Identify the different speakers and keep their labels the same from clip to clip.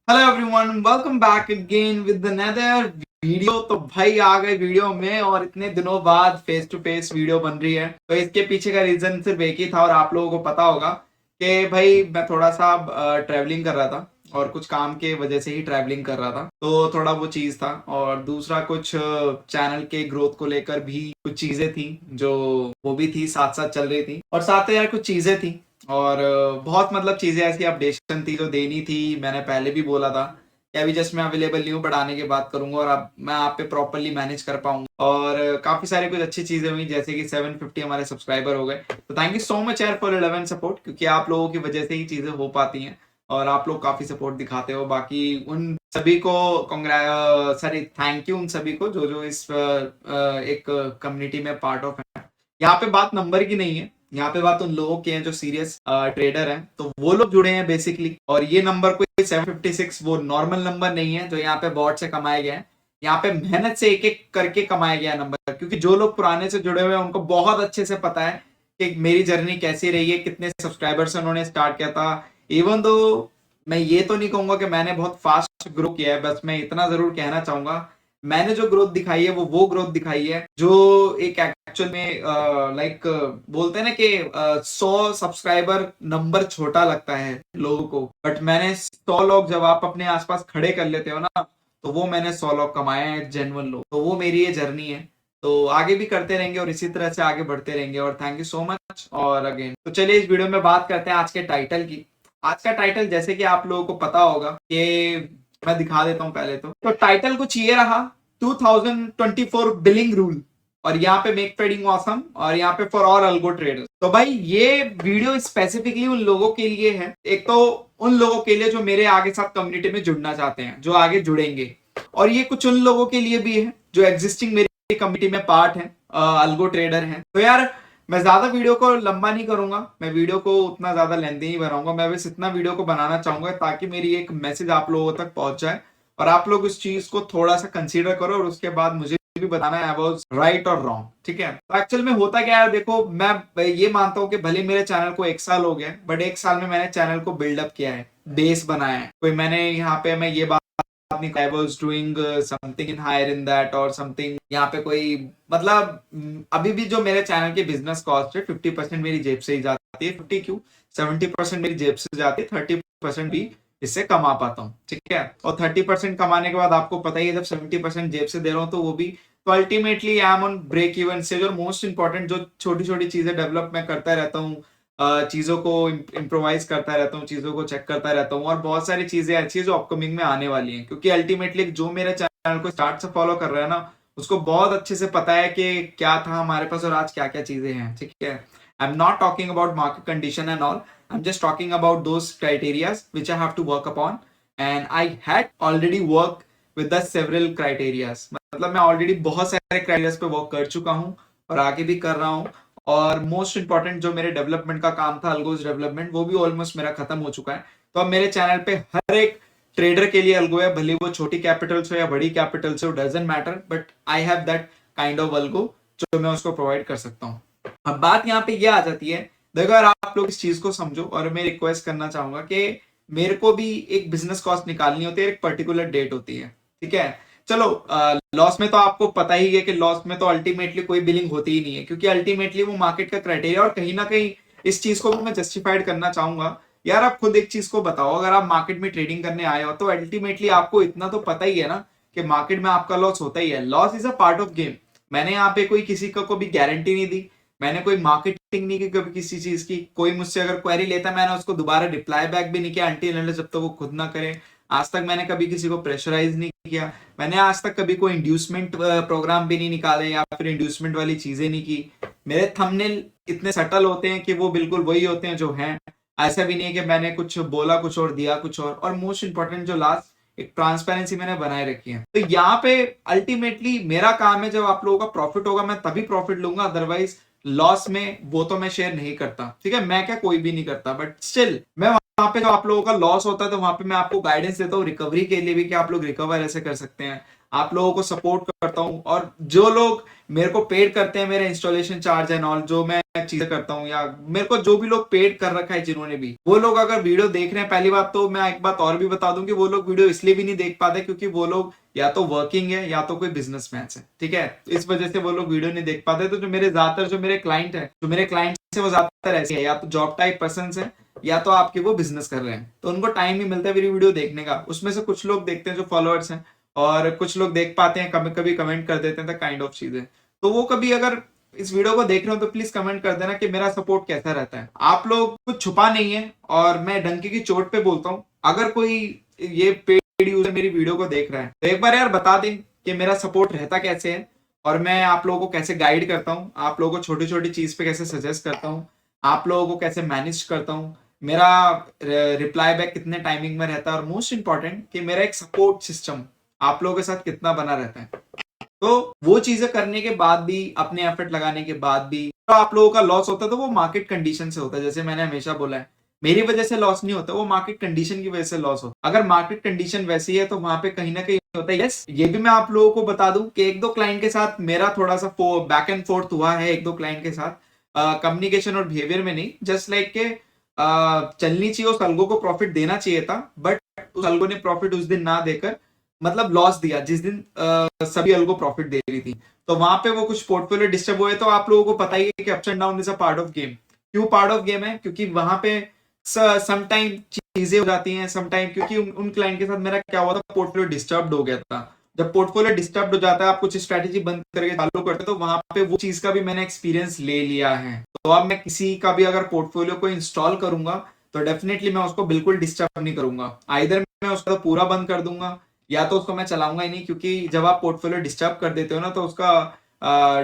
Speaker 1: Hello everyone, welcome back again with another video. तो भाई आ गए वीडियो में और इतने दिनों बाद फेस टू फेस वीडियो बन रही है। तो इसके पीछे का रीजन सिर्फ एक ही था और आप लोगों को पता होगा कि भाई मैं थोड़ा सा ट्रैवलिंग कर रहा था और कुछ काम के वजह से ही ट्रैवलिंग कर रहा था। तो थोड़ा वो चीज था और दूसरा कुछ चैनल के ग्रोथ को लेकर भी कुछ चीजें थी जो वो भी थी, साथ साथ चल रही थी। और साथ में यार कुछ चीजें थी और बहुत मतलब चीजें ऐसी अपडेशन थी जो देनी थी। मैंने पहले भी बोला था कि अभी जस्ट मैं अवेलेबल नहीं हूँ, बट आने के बाद करूंगा और अब मैं आप पे प्रॉपरली मैनेज कर पाऊंगा। और काफी सारी कुछ अच्छी चीजें हुई, जैसे कि 750 हमारे सब्सक्राइबर हो गए। तो थैंक यू सो मच यार फॉर 11 सपोर्ट, क्योंकि आप लोगों की वजह से ही चीजें हो पाती हैं और आप लोग काफी सपोर्ट दिखाते हो। बाकी उन सभी को सॉरी, थैंक यू उन सभी को जो जो इस एक कम्युनिटी में पार्ट ऑफ है। यहाँ पे बात नंबर की नहीं है, यहाँ पे बात उन लोगों की है जो सीरियस ट्रेडर हैं। तो वो लोग जुड़े हैं बेसिकली। और ये नंबर कोई 756 वो नॉर्मल नंबर नहीं है जो यहाँ पे बॉट से कमाए गए हैं। यहाँ पे मेहनत से एक एक करके कमाया गया नंबर, क्योंकि जो लोग पुराने से जुड़े हुए हैं उनको बहुत अच्छे से पता है कि मेरी जर्नी कैसी रही है, कितने सब्सक्राइबर से उन्होंने स्टार्ट किया था। इवन दो मैं ये तो नहीं कहूंगा कि मैंने बहुत फास्ट ग्रो किया है, बस मैं इतना जरूर कहना चाहूंगा मैंने जो ग्रोथ दिखाई है वो ग्रोथ दिखाई है जो एक एक्चुअल में लाइक बोलते हैं ना कि 100 सब्सक्राइबर नंबर छोटा लगता है लोगों को, बट मैंने 100 लोग जब आप अपने आसपास खड़े कर लेते हो ना, तो वो मैंने 100 लोग कमाए हैं, जेन्युइन लोग। तो वो मेरी ये जर्नी है। तो आगे भी करते रहेंगे और इसी तरह से आगे बढ़ते रहेंगे। और थैंक यू सो मच। और अगेन तो चलिए इस वीडियो में बात करते हैं आज के टाइटल की। आज का टाइटल जैसे कि आप लोगों को पता होगा कि मैं दिखा देता हूं पहले तो टाइटल कुछ ये रहा, 2024 बिलिंग रूल। और यहाँ पे मेक ट्रेडिंग ऑसम और यहाँ पे फॉर ऑल अल्गो ट्रेडर्स। तो भाई ये वीडियो स्पेसिफिकली उन लोगों के लिए है, एक तो उन लोगों के लिए जो मेरे आगे साथ कम्युनिटी में जुड़ना चाहते हैं, जो आगे जुड़ेंगे। और ये कुछ उन लोगों के लिए भी है जो एग्जिस्टिंग मेरी कम्युनिटी में पार्ट है, अल्गो ट्रेडर है। तो यार मैं ज्यादा वीडियो को लंबा नहीं करूंगा, मैं वीडियो को उतना ज्यादा लेंथी नहीं बनाऊंगा। मैं बस इतना वीडियो को बनाना चाहूंगा ताकि मेरी एक मैसेज आप लोगों तक पहुंच जाए और आप लोग उस चीज को थोड़ा सा कंसीडर करो और उसके बाद मुझे भी बताना है वाज राइट और रॉन्ग। ठीक है, तो एक्चुअल में होता क्या है, देखो मैं ये मानता हूं कि भले मेरे चैनल को 1 साल हो गया, बट 1 साल में मैंने चैनल को बिल्डअप किया है, बेस बनाया है। कोई मैंने यहाँ पे मैं ये बात नहीं, I was doing something in higher in that और something यहाँ पे कोई मतलब अभी भी जो मेरे चैनल की बिजनेस कॉस्ट है 50% मेरी जेब से ही जाती है। 50 क्यों, 70% मेरी जेब से जाती है, 30% भी इससे कमा पाता हूँ। ठीक है, और 30% कमाने के बाद आपको पता ही है, जब 70% जेब से दे रहा हूँ तो वो भी तो ultimately I am on break even से। जो मोस्ट इंपॉर्टेंट जो छोटी छोटी चीजें डेवलप मैं करता रहता हूँ, चीजों को इम्प्रोवाइज करता रहता हूँ, चीजों को चेक करता रहता हूँ और बहुत सारी चीजें ऐसी है जो अपकमिंग में आने वाली हैं। क्योंकि अल्टीमेटली जो मेरे चैनल को स्टार्ट से फॉलो कर रहा है ना, उसको बहुत अच्छे से पता है कि क्या था हमारे पास और आज क्या क्या चीजें हैं। ठीक है, I am not talking about market condition and all, I am just talking about those criterias which I have to work upon and I had already work with the several criterias. मतलब मैं already बहुत सारे criterias पे work कर चुका हूँ और आगे भी कर रहा हूँ। और मोस्ट इंपॉर्टेंट जो मेरे डेवलपमेंट का काम था, अल्गोज डेवलपमेंट, वो भी ऑलमोस्ट मेरा खत्म हो चुका है। तो अब मेरे चैनल पे हर एक ट्रेडर के लिए अल्गो है, भले वो छोटी कैपिटल से या बड़ी कैपिटल से, doesn't matter, but I have that kind of algo जो मैं उसको प्रोवाइड कर सकता हूँ। अब बात यहाँ पे ये आ जाती है, देखो अगर आप लोग इस चीज को समझो, और मैं रिक्वेस्ट करना चाहूंगा कि मेरे को भी एक बिजनेस कॉस्ट निकालनी होती है, एक पर्टिकुलर डेट होती है। ठीक है, चलो लॉस में तो आपको पता ही है कि लॉस में तो अल्टीमेटली कोई बिलिंग होती ही नहीं है, क्योंकि अल्टीमेटली वो मार्केट का क्राइटेरिया। और कहीं ना कहीं इस चीज को मैं जस्टिफाइड करना चाहूंगा। यार आप खुद एक चीज को बताओ, अगर आप मार्केट में ट्रेडिंग करने आए हो तो अल्टीमेटली आपको इतना तो पता ही है ना कि मार्केट में आपका लॉस होता ही है। Loss is a part of game. मैंने यहाँ पे कोई किसी को भी गारंटी नहीं दी, मैंने कोई मार्केटिंग नहीं की कभी किसी चीज की। कोई मुझसे अगर क्वेरी लेता मैंने उसको दोबारा रिप्लाई बैक भी नहीं किया अनटिल जब तक वो खुद ना करे। आज तक मैंने कभी किसी को प्रेशराइज नहीं किया। मैंने आज तक कभी कोई इंड्यूसमेंट प्रोग्राम भी नहीं निकाले या फिर इंड्यूसमेंट वाली चीजें नहीं की। मेरे थंबनेल इतने सटल होते हैं कि वो बिल्कुल वही होते हैं जो हैं। ऐसा भी नहीं है कि मैंने कुछ बोला कुछ और दिया कुछ और मोस्ट इंपॉर्टेंट जो लास्ट एक ट्रांसपेरेंसी मैंने बनाए रखी है। तो यहाँ पे अल्टीमेटली मेरा काम है, जब आप लोगों का प्रॉफिट होगा मैं तभी प्रॉफिट लूंगा, अदरवाइज लॉस में वो तो मैं शेयर नहीं करता। ठीक है, मैं क्या कोई भी नहीं करता, बट स्टिल मैं वहां पे जो आप लोगों का लॉस होता है तो वहां पे मैं आपको गाइडेंस देता हूँ रिकवरी के लिए भी कि आप लोग रिकवर ऐसे कर सकते हैं, आप लोगों को सपोर्ट करता हूँ, और जो लोग मेरे को पेड करते हैं, मेरे इंस्टॉलेशन चार्ज एंड ऑल जो मैं चीजें करता हूँ, या मेरे को जो भी लोग पेड कर रखा है जिन्होंने भी, वो लोग अगर वीडियो देख रहे हैं, पहली बात तो मैं एक बात और भी बता दूं कि वो लोग वीडियो इसलिए भी नहीं देख पाते क्योंकि वो लोग या तो वर्किंग है या तो कोई बिजनेसमैन है, ठीक है, इस वजह से वो लोग वीडियो नहीं देख पाते। तो जो मेरे ज्यादातर जो मेरे क्लाइंट है, जो मेरे क्लाइंट है वो ज्यादातर ऐसे है, या तो जॉब टाइप पर्सन है या तो आपके वो बिजनेस कर रहे हैं, तो उनको टाइम ही मिलता है मेरी वीडियो देखने का। उसमें से कुछ लोग देखते हैं जो फॉलोअर्स हैं, और कुछ लोग देख पाते हैं, कभी कभी कमेंट कर देते हैं, काइंड ऑफ चीजें। तो वो कभी अगर इस वीडियो को देख रहे हो तो प्लीज कमेंट कर देना कि मेरा सपोर्ट कैसा रहता है। आप लोग कुछ छुपा नहीं है, और मैं डंकी की चोट पे बोलता हूँ, अगर कोई ये पेड यूजर मेरी वीडियो को देख रहा है तो एक बार यार बता दें कि मेरा सपोर्ट रहता कैसे है, और मैं आप लोगों को कैसे गाइड करता हूँ, आप लोगों को छोटी छोटी चीज पे कैसे सजेस्ट करता हूँ, आप लोगों को कैसे मैनेज करता हूँ, मेरा रिप्लाई बैक कितने टाइमिंग में रहता है, और मोस्ट इंपॉर्टेंट कि मेरा एक सपोर्ट सिस्टम आप लोगों के साथ कितना बना रहता है। तो वो चीजें करने के बाद भी, अपने एफर्ट लगाने के बाद भी तो आप लोगों का लॉस होता है, तो वो मार्केट कंडीशन से होता है। जैसे मैंने हमेशा बोला है, मेरी वजह से लॉस नहीं होता, वो मार्केट कंडीशन की वजह से लॉस होता है। अगर मार्केट कंडीशन वैसी है तो वहां पे कहीं ना कहीं होता है। यस, ये भी मैं आप लोगों को बता दूं कि एक दो क्लाइंट के साथ मेरा थोड़ा सा बैक एंड फोर्थ हुआ है, एक दो क्लाइंट के साथ कम्युनिकेशन और बिहेवियर में नहीं, जस्ट लाइक के चलनी चाहिए, उस अलगो को प्रॉफिट देना चाहिए था, बट उस अलगो ने प्रॉफिट उस दिन ना देकर मतलब लॉस दिया जिस दिन सभी अलगो प्रॉफिट दे रही थी। तो वहां पे वो कुछ पोर्टफोलियो डिस्टर्ब हुए। तो आप लोगों को पता ही है कि ups and down is a part of game. क्यों पार्ट ऑफ गेम है? क्योंकि वहां पे सम टाइम चीजें हो जाती हैं, सम टाइम क्योंकि उन क्लाइंट के साथ मेरा क्या हुआ था, पोर्टफोलियो डिस्टर्ब हो गया था। जब पोर्टफोलियो डिस्टर्ब हो जाता है, आप कुछ स्ट्रेटेजी बंद करके चालू करते हैं, तो वहां पे वो चीज का भी मैंने एक्सपीरियंस ले लिया है। तो अब मैं किसी का भी अगर पोर्टफोलियो को इंस्टॉल करूंगा तो डेफिनेटली मैं उसको बिल्कुल डिस्टर्ब नहीं करूंगा। आइदर मैं उसका पूरा बंद कर दूंगा या तो उसको मैं चलाऊंगा ही नहीं, क्योंकि जब आप पोर्टफोलियो डिस्टर्ब कर देते हो ना, तो उसका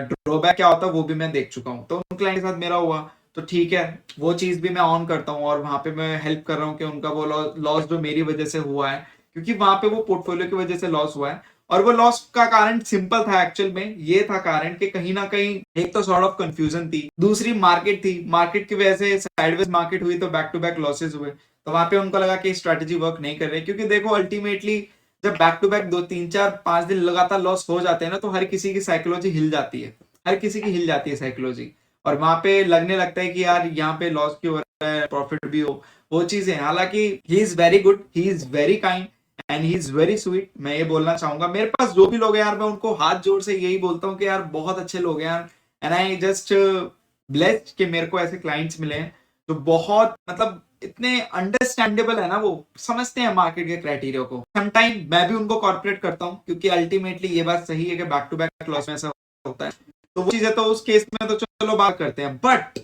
Speaker 1: ड्रॉबैक क्या होता है वो भी मैं देख चुका हूँ। तो उन क्लाइंट के साथ मेरा हुआ, तो ठीक है, वो चीज भी मैं ऑन करता हूँ, और वहां पे मैं हेल्प कर रहा हूँ कि उनका वो लॉस जो मेरी वजह से हुआ है, क्योंकि वहां पे वो पोर्टफोलियो की वजह से लॉस हुआ है। और वो लॉस का कारण सिंपल था, एक्चुअल में ये था कारण कि कहीं ना कहीं एक तो सॉर्ट ऑफ कंफ्यूजन थी, दूसरी मार्केट थी, मार्केट की वजह से साइडवेज मार्केट हुई, तो बैक टू बैक लॉसेज हुए। तो वहां पे उनको लगा कि स्ट्रेटेजी वर्क नहीं कर रही, क्योंकि देखो अल्टीमेटली जब बैक टू बैक 2 3 4 5 दिन लगातार लॉस हो जाते हैं ना, तो हर किसी की साइकोलॉजी हिल जाती है, हर किसी की हिल जाती है साइकोलॉजी, और वहां पे लगने लगता है कि यार यहाँ पे लॉस क्यों हो रहा है, प्रॉफिट भी हो, वो चीजें। हालांकि he is very good, he is very kind and he is very sweet. मैं ये बोलना चाहूंगा, मेरे पास जो भी लोग हैं यार, मैं उनको हाथ जोड़ से यही बोलता हूँ कि यार बहुत अच्छे लोग हैं यार, एंड आई जस्ट ब्लेस्ड कि मेरे को ऐसे क्लाइंट्स मिले हैं जो बहुत मतलब इतने अंडरस्टैंडेबल है ना, वो समझते हैं मार्केट के क्राइटेरिया को। समटाइम मैं भी उनको कॉर्पोरेट करता हूँ, क्योंकि अल्टीमेटली ये बात सही है कि बैक टू बैक लॉस में ऐसा होता है। तो वो चीजें तो उस केस में तो चलो बात करते हैं, बट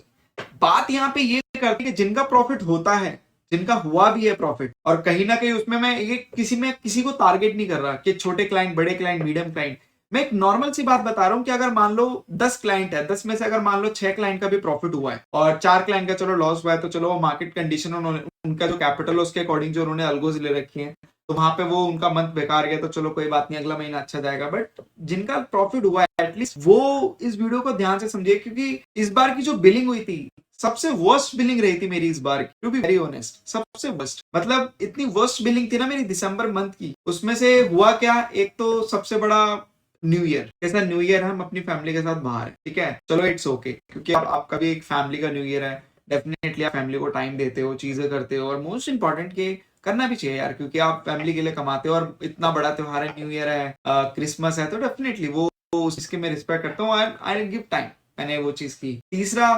Speaker 1: बात यहाँ पे ये करती है कि जिनका प्रॉफिट होता है, जिनका हुआ भी है प्रॉफिट, और कहीं ना कहीं उसमें मैं ये किसी को टारगेट नहीं कर रहा कि छोटे क्लाइंट, बड़े क्लाइंट, मीडियम क्लाइंट। मैं एक नॉर्मल सी बात बता रहा हूं कि अगर मान लो 10 क्लाइंट है, 10 में से अगर मान लो 6 क्लाइंट का भी प्रॉफिट हुआ है और 4 क्लाइंट का चलो लॉस हुआ है, तो चलो वो मार्केट कंडीशन, उन्होंने उनका जो कैपिटल है उसके अकॉर्डिंग जो उन्होंने अलगोज ले रखी है, तो वहां पे वो उनका मंथ बेकार गया, तो चलो कोई बात नहीं, अगला महीना अच्छा जाएगा। बट जिनका प्रॉफिट हुआ है एटलीस्ट वो इस वीडियो को ध्यान से समझिए, क्योंकि इस बार की जो बिलिंग हुई थी सबसे वर्स्ट बिलिंग रही थी मेरी इस बार की, टू बी वेरी ऑनेस्ट, सबसे वर्स्ट। मतलब इतनी वर्स्ट बिलिंग थी ना मेरी दिसंबर मंथ की। उसमें से हुआ क्या, एक तो सबसे बड़ा न्यू ईयर, कैसा न्यू ईयर, हम अपनी फैमिली के साथ बाहर है, ठीक है, चलो इट्स ओके, क्योंकि आपका भी एक फैमिली का न्यू ईयर है, डेफिनेटली आप फैमिली को टाइम देते हो, चीजें करते हो, और मोस्ट इंपॉर्टेंट कि करना भी चाहिए यार, क्योंकि आप फैमिली के लिए कमाते हो, और इतना बड़ा त्योहार है, न्यू ईयर है, क्रिसमस है, तो डेफिनेटली वो उसकी मैं रिस्पेक्ट करता हूँ, आई गिव टाइम। मैंने वो चीज की। तीसरा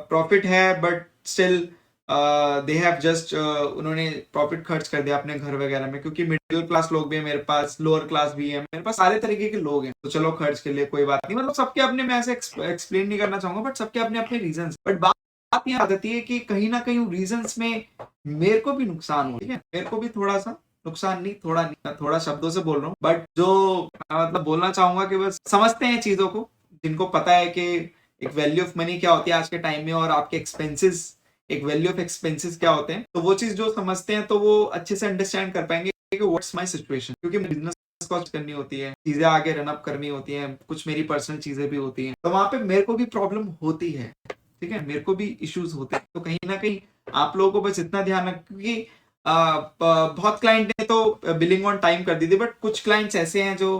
Speaker 1: प्रॉफिट है, but still they have just उन्होंने प्रॉफिट खर्च कर दिया अपने घर वगैरह में, क्योंकि मिडिल क्लास लोग भी है मेरे पास, लोअर क्लास भी है मेरे पास, सारे तरीके के लोग हैं, तो चलो खर्च के लिए कोई बात नहीं। मतलब सबके अपने, मैं ऐसे एक्सप्लेन नहीं करना चाहूंगा, बट सबके अपने अपने रीजन। बट बात ये आ जाती है कि कहीं ना कहीं रीजन में मेरे को भी नुकसान हो, ठीक है, मेरे को भी थोड़ा सा नुकसान, नहीं थोड़ा, नहीं थोड़ा शब्दों से बोल रहा हूँ, बट जो मतलब बोलना चाहूंगा कि बस समझते हैं चीजों को, जिनको पता है कि एक वैल्यू ऑफ मनी क्या होती है आज के टाइम में, और आपके एक्सपेंसेस, एक वैल्यू ऑफ एक्सपेंसेस क्या होते हैं, तो वो चीज जो समझते हैं तो वो अच्छे से अंडरस्टैंड कर पाएंगे कि व्हाट्स माय सिचुएशन, क्योंकि बिजनेस कॉस्ट करनी होती है, चीजें आगे रन अप करनी होती हैं, कुछ मेरी पर्सनल चीजें भी होती हैं, तो वहां पे मेरे को भी प्रॉब्लम होती है, ठीक है, मेरे को भी इश्यूज होते हैं। तो कहीं ना कहीं आप लोगों को बस इतना ध्यान रखें, क्योंकि बहुत क्लाइंट ने तो बिलिंग ऑन टाइम कर दी थी, बट कुछ क्लाइंट्स ऐसे हैं जो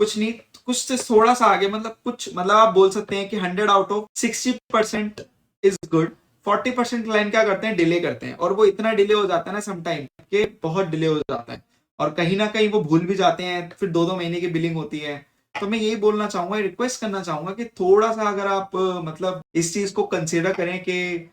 Speaker 1: कुछ नहीं, कुछ से थोड़ा सा आगे, मतलब कुछ, मतलब आप बोल सकते हैं कि 100 out of 60% is good. 40% client क्या करते हैं, डिले करते हैं, और वो इतना डिले हो जाता है ना समटाइम कि बहुत डिले हो जाता है, और कहीं ना कहीं वो भूल भी जाते हैं, फिर 2-2 महीने की बिलिंग होती है। तो मैं यही बोलना चाहूंगा, रिक्वेस्ट करना चाहूंगा कि थोड़ा सा अगर आप मतलब इस चीज को कंसिडर करें कि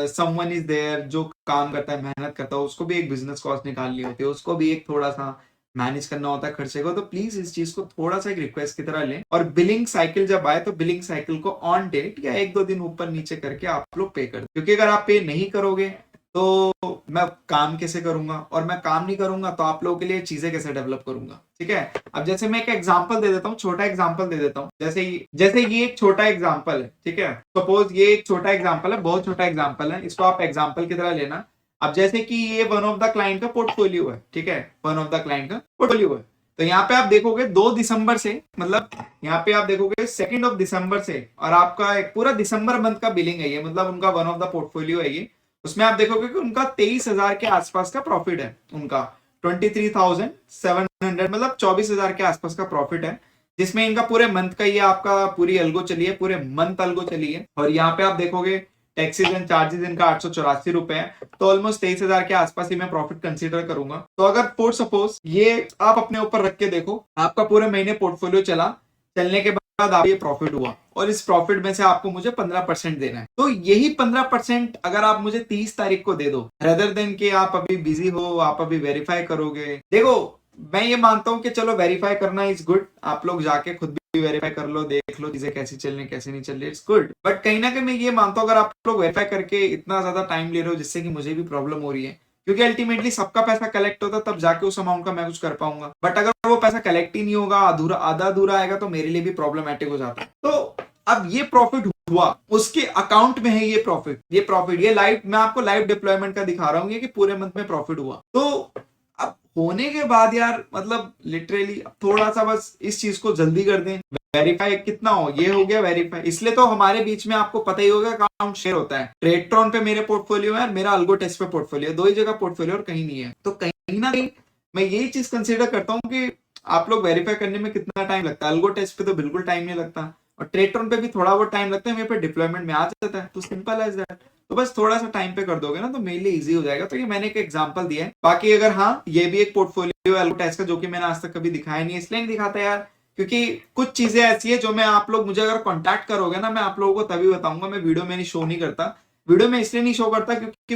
Speaker 1: समवन इज देयर जो काम करता है, मेहनत करता है, उसको भी एक बिजनेस कॉस्ट निकालनी होती है, उसको भी एक थोड़ा सा मैनेज करना होता है खर्चे को। तो प्लीज इस चीज को थोड़ा सा एक रिक्वेस्ट की तरह लें, और बिलिंग साइकिल जब आए तो बिलिंग साइकिल को ऑन डेट या 1-2 दिन ऊपर नीचे करके आप लोग पे कर, क्योंकि अगर आप पे नहीं करोगे तो मैं काम कैसे करूंगा, और मैं काम नहीं करूंगा तो आप लोगों के लिए चीजें कैसे डेवलप करूंगा। ठीक है, अब जैसे मैं एक एग्जांपल दे देता हूँ, छोटा एग्जांपल दे देता हूँ, जैसे ये एक छोटा एग्जांपल है, ठीक है, सपोज ये एक छोटा एग्जांपल है, बहुत छोटा एग्जांपल है, इसको आप एग्जांपल की तरह लेना। अब जैसे कि ये वन ऑफ द क्लाइंट का पोर्टफोलियो है, ठीक है, वन ऑफ द क्लाइंट का पोर्टफोलियो है, तो यहाँ पे आप देखोगे 2 दिसंबर से, मतलब यहाँ पे आप देखोगे 2 दिसंबर से, और आपका एक पूरा दिसंबर मंथ का बिलिंग है ये, मतलब उनका वन ऑफ द पोर्टफोलियो है ये। उसमें आप देखोगे कि उनका 23,000 के आसपास का प्रॉफिट है, उनका 23,700, मतलब 24,000 के आसपास का प्रॉफिट है, जिसमें इनका पूरे मंथ का ये आपका पूरी अलगो चली है, पूरे मंथ अलगो चली है। और यहाँ पे आप देखोगे टैक्सेस एंड चार्जेस इनका 884 रुपए है, तो ऑलमोस्ट 23,000 के आसपास ही मैं प्रॉफिट कंसीडर करूंगा। तो अगर फॉर सपोज ये आप अपने ऊपर रख के देखो, आपका पूरे महीने पोर्टफोलियो चलने के बाद आप ये प्रॉफिट हुआ, और इस प्रॉफिट में से आपको मुझे 15% देना है, तो यही 15% अगर आप मुझे 30 तारीख को दे दो, रेदर देन कि आप अभी बिजी हो, आप अभी वेरीफाई करोगे। देखो, मैं ये मानता हूं कि चलो वेरीफाई करना इज गुड, आप लोग जाके खुद भी वेरीफाई कर लो, देख लो चीजें कैसी चल रही कैसे नहीं चल रही, इट्स गुड, बट कहीं ना कहीं मैं ये मानता हूं अगर आप लोग वेरीफाई करके इतना ज्यादा टाइम ले रहे हो जिससे कि मुझे भी प्रॉब्लम हो रही है, क्योंकि अल्टीमेटली सबका पैसा कलेक्ट होता तब जाके उस अमाउंट का मैं कुछ कर पाऊंगा, बट अगर वो पैसा कलेक्ट ही नहीं होगा, अधूरा आधा अधूरा आएगा, तो मेरे लिए भी प्रॉब्लमेटिक हो जाता है। तो अब ये प्रॉफिट हुआ, उसके अकाउंट में है ये लाइव, मैं आपको लाइव डिप्लॉयमेंट का दिखा रहा हूँ, ये कि पूरे मंथ में प्रॉफिट हुआ। तो अब होने के बाद यार, मतलब लिटरली थोड़ा सा बस इस चीज को जल्दी कर दें, वेरीफाई कितना हो, ये हो गया वेरीफाई, इसलिए तो हमारे बीच में आपको पता ही होगा अकाउंट शेयर होता है, ट्रेडट्रॉन पे मेरे पोर्टफोलियो है और मेरा अल्गो टेस्ट पे पोर्टफोलियो, दो ही जगह पोर्टफोलियो और कहीं नहीं है। तो कहीं ना कहीं मैं यही चीज कंसिडर करता हूँ कि आप लोग वेरीफाई करने में कितना टाइम लगता है, अल्गो टेस्ट पे तो बिल्कुल टाइम नहीं लगता, और ट्रेडट्रॉन पे भी थोड़ा बहुत टाइम लगता है, मेरे पे डिप्लॉयमेंट में आ जाता है, तो सिंपल एज दैट। तो बस थोड़ा सा टाइम पे कर दोगे ना तो मेरे लिए इजी हो जाएगा। तो ये मैंने एक एग्जांपल दिया है, बाकी अगर हाँ ये भी एक पोर्टफोलियो है अल्गो टेस्ट का, जो कि मैंने आज तक कभी दिखाया नहीं है, इसलिए नहीं दिखाता यार, क्योंकि कुछ चीजें ऐसी है जो मैं आप लोग मुझे अगर कांटेक्ट करोगे ना, मैं आप लोगों को तभी बताऊंगा, मैं वीडियो में नहीं शो नहीं करता। वीडियो में इसलिए नहीं शो करता क्योंकि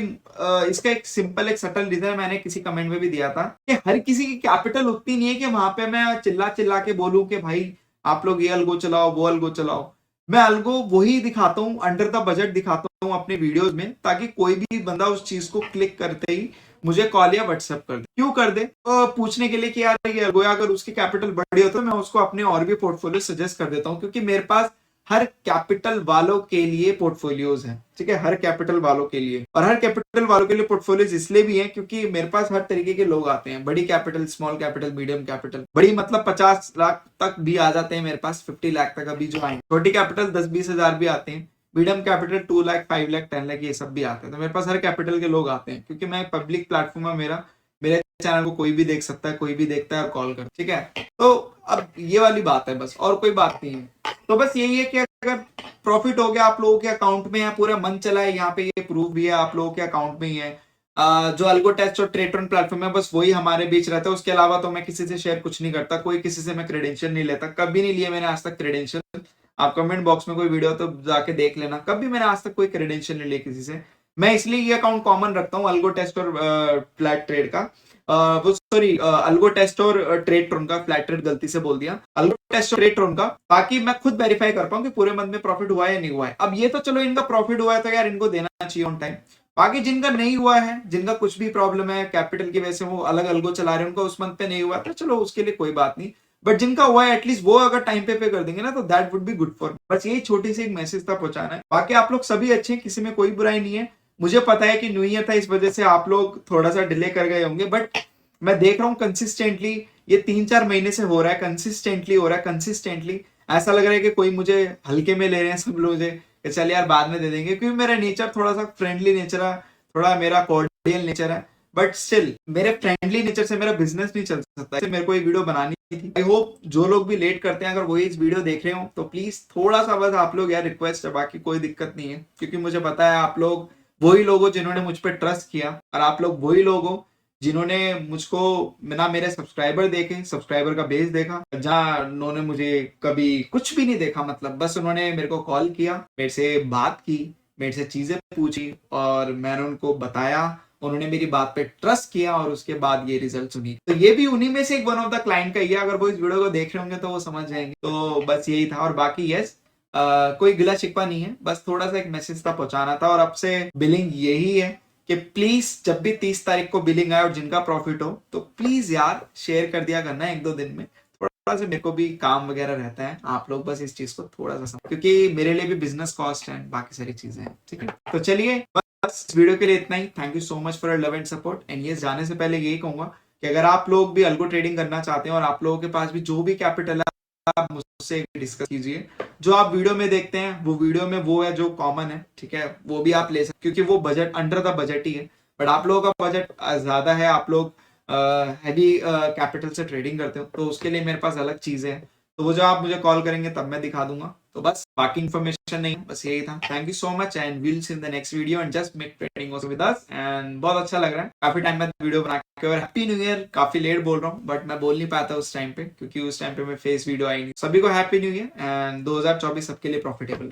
Speaker 1: इसका एक सिंपल एक सटल रीजन मैंने किसी कमेंट में भी दिया था कि हर किसी की कैपिटल उतनी नहीं है कि वहां पे मैं चिल्ला चिल्ला के बोलूं कि भाई आप लोग ये अलगो चलाओ वो अलगो चलाओ। मैं अलगो वही दिखाता हूँ, अंडर द बजट दिखाता हूँ अपने वीडियोस में, ताकि कोई भी बंदा उस चीज को क्लिक करते ही मुझे कॉल या व्हाट्सएप कर दे। क्यों कर दे? पूछने के लिए कि यार ये अलगो, अगर उसकी कैपिटल बड़ी हो तो मैं उसको अपने और भी पोर्टफोलियो सजेस्ट कर देता हूँ, क्योंकि मेरे पास हर कैपिटल वालों के लिए पोर्टफोलियोज हैं, ठीक है, हर कैपिटल वालों के लिए, और हर कैपिटल वालों के लिए पोर्टफोलियोज इसलिए भी हैं क्योंकि मेरे पास हर तरीके के लोग आते हैं, बड़ी capital, small capital, medium capital, बड़ी मतलब 50 लाख तक भी आ जाते हैं मेरे पास, 50 लाख तक अभी जो आए, छोटी कैपिटल 10-20 हजार भी आते हैं, मीडियम कैपिटल 2 लाख, 5 लाख, 10 लाख, ये सब भी आते हैं। तो मेरे पास हर कैपिटल के लोग आते हैं, क्योंकि मैं पब्लिक प्लेटफॉर्म है मेरा, मेरे चैनल को कोई भी देख सकता है, कोई भी देखता है और कॉल कर, ठीक है। तो अब ये वाली बात है बस, और कोई बात नहीं है। तो बस यही है कि अगर प्रॉफिट हो गया आप लोगों के अकाउंट में, या पूरा मंथ चला है, यहाँ पे ये प्रूफ भी है आप लोगों के अकाउंट में ही है। जो अल्गो टेस्ट और ट्रेडट्रॉन प्लेटफॉर्म है बस वही हमारे बीच रहता है, उसके अलावा तो मैं किसी से शेयर कुछ नहीं करता, कोई किसी से मैं क्रेडेंशियल नहीं लेता, कभी नहीं लिया मैंने आज तक क्रेडेंशियल। आप कमेंट बॉक्स में कोई वीडियो तो जाके देख लेना, कभी मैंने आज तक कोई क्रेडेंशियल नहीं लिया किसी से। मैं इसलिए ये अकाउंट कॉमन रखता हूँ, अल्गो टेस्ट और फ्लैट ट्रेड का, वो सॉरी अल्गो टेस्ट और ट्रेडट्रॉन का, फ्लैट ट्रेड गलती से बोल दिया, अल्गो टेस्ट और ट्रेडट्रॉन का, ताकि मैं खुद वेरीफाई कर पाऊं कि पूरे मंथ में प्रॉफिट हुआ है या नहीं हुआ है। अब ये तो चलो इनका प्रॉफिट हुआ है तो यार इनको देना चाहिए ऑन टाइम, बाकी जिनका नहीं हुआ है, जिनका कुछ भी प्रॉब्लम है कैपिटल की वजह से, वो अलग अल्गो चला रहे हैं, उनका उस मंथ पे नहीं हुआ तो चलो उसके लिए कोई बात नहीं, बट जिनका हुआ है एटलीस्ट वो अगर टाइम पे कर देंगे ना तो that would be good for. बस यही छोटी सी एक मैसेज था पहुंचाना है, बाकी आप लोग सभी अच्छे हैं, किसी में कोई बुराई नहीं है। मुझे पता है कि न्यू ईयर था, इस वजह से आप लोग थोड़ा सा डिले कर गए होंगे, बट मैं देख रहा हूँ कंसिस्टेंटली ये 3-4 महीने से हो रहा है, कंसिस्टेंटली हो रहा है, कंसिस्टेंटली ऐसा लग रहा है कि कोई मुझे हल्के में ले रहे हैं सब लोग, चल यार बाद में दे देंगे, क्योंकि मेरा नेचर थोड़ा सा फ्रेंडली नेचर है, थोड़ा मेरा कॉर्डियल नेचर है, बट स्टिल मेरे फ्रेंडली नेचर से मेरा बिजनेस नहीं चल सकता, इसलिए मेरे को ये वीडियो बनानी थी। आई होप जो लोग भी लेट करते हैं अगर वही इस वीडियो देख रहे हो तो प्लीज थोड़ा सा बस आप लोग यार रिक्वेस्ट है, बाकी कोई दिक्कत नहीं है, क्योंकि मुझे पता है आप लोग वही लोग हो जिन्होंने मुझ पर ट्रस्ट किया, और आप लोग वही लोग हो जिन्होंने मुझको ना मेरे सब्सक्राइबर देखे, सब्सक्राइबर का बेस देखा, जहाँ उन्होंने मुझे कभी कुछ भी नहीं देखा, मतलब बस उन्होंने मेरे को कॉल किया, मेरे से बात की, मेरे से चीजें पूछी और मैंने उनको बताया, उन्होंने मेरी बात पे ट्रस्ट किया और उसके बाद ये रिजल्ट सुनी। तो ये भी उन्हीं में से एक वन ऑफ द क्लाइंट का ही है, अगर वो इस वीडियो को देख रहे होंगे तो वो समझ जाएंगे। तो बस यही था, और बाकी यस कोई गिला शिकवा नहीं है, बस थोड़ा सा एक मैसेज था पहुंचाना था। और अब से बिलिंग यही है कि प्लीज जब भी 30 तारीख को बिलिंग आए और जिनका प्रॉफिट हो तो प्लीज यार शेयर कर दिया करना एक दो दिन में, थोड़ा सा मेरे को भी काम वगैरह रहता है, आप लोग बस इस चीज को थोड़ा सा समझ, क्योंकि मेरे लिए भी बिजनेस कॉस्ट है, बाकी सारी चीजें हैं, ठीक है। तो चलिए बस इस वीडियो के लिए इतना ही। Thank you so much for your love and support. And ये जाने से पहले यही कहूंगा कि अगर आप लोग भी अल्गो ट्रेडिंग करना चाहते हैं और आप लोगों के पास भी जो भी कैपिटल है, आप मुझसे डिस्कस कीजिए। जो आप वीडियो में देखते हैं वो वीडियो में वो है जो कॉमन है, ठीक है, वो भी आप ले सकते, क्योंकि वो बजट अंडर द बजट ही है। बट आप लोगों का बजट ज्यादा है, आप लोग हैवी कैपिटल से ट्रेडिंग करते हो, तो उसके लिए मेरे पास अलग चीजें हैं, तो वो जो आप मुझे कॉल करेंगे तब मैं दिखा दूंगा। तो बस बाकी इन्फॉर्मेशन नहीं, बस यही था। Thank you so much and will see in the next video and just make trading also with us. And बहुत अच्छा लग रहा है काफी टाइम बाद वीडियो बना के, और हैप्पी न्यू ईयर। काफी लेट बोल रहा हूँ बट मैं बोल नहीं पाता उस टाइम पे, क्योंकि उस टाइम पे मैं फेस वीडियो आई नहीं। सभी को हैप्पी न्यू ईयर एंड 2024 सबके लिए प्रॉफिटेबल।